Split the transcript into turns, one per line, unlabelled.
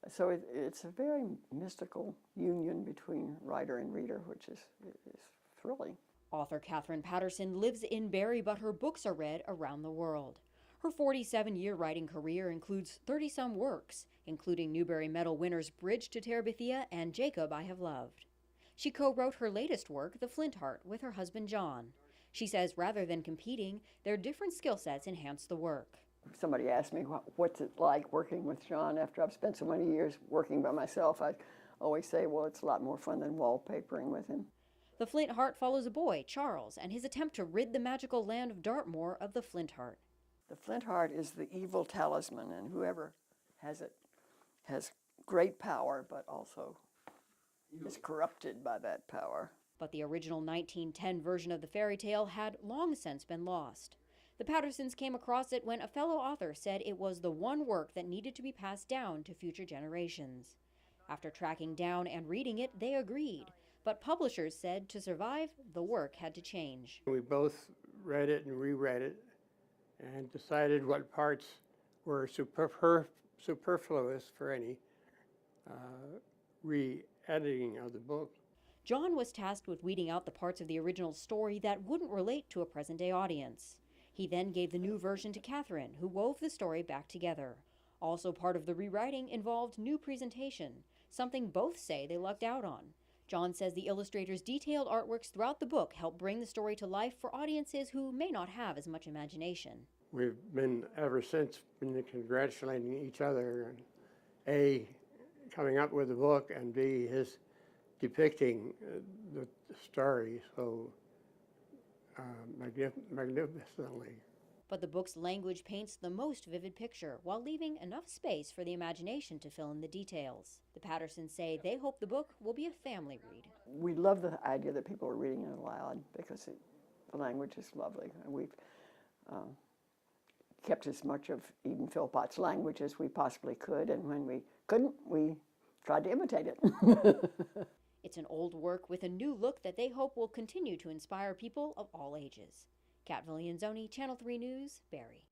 So it's a very mystical union between writer and reader, which is thrilling.
Author Katherine Paterson lives in Barrie, but her books are read around the world. Her 47-year writing career includes 30-some works, including Newbery Medal winners Bridge to Terabithia and Jacob I Have Loved. She co-wrote her latest work, The Flint Heart, with her husband John. She says rather than competing, their different skill sets enhance the work.
Somebody asked me, what's it like working with John after I've spent so many years working by myself? I always say, well, it's a lot more fun than wallpapering with him.
The Flint Heart follows a boy, Charles, and his attempt to rid the magical land of Dartmoor of the Flint Heart.
The Flint Heart is the evil talisman, and whoever has it has great power, but also is corrupted by that power.
But the original 1910 version of the fairy tale had long since been lost. The Patersons came across it when a fellow author said it was the one work that needed to be passed down to future generations. After tracking down and reading it, they agreed. But publishers said to survive, the work had to change.
We both read it and reread it and decided what parts were superfluous for any re-editing of the book.
John was tasked with weeding out the parts of the original story that wouldn't relate to a present-day audience. He then gave the new version to Katherine, who wove the story back together. Also part of the rewriting involved new presentation, something both say they lucked out on. John says the illustrator's detailed artworks throughout the book help bring the story to life for audiences who may not have as much imagination.
We've been, ever since, been congratulating each other, and A, coming up with the book, and B, his depicting the story so magnificently.
But the book's language paints the most vivid picture while leaving enough space for the imagination to fill in the details. The Patersons say they hope the book will be a family read.
We love the idea that people are reading it aloud because the language is lovely. And we've kept as much of Eden Philpott's language as we possibly could, and when we couldn't, we tried to imitate it.
It's an old work with a new look that they hope will continue to inspire people of all ages. Kat Viglienzoni, Channel 3 News, Barrie.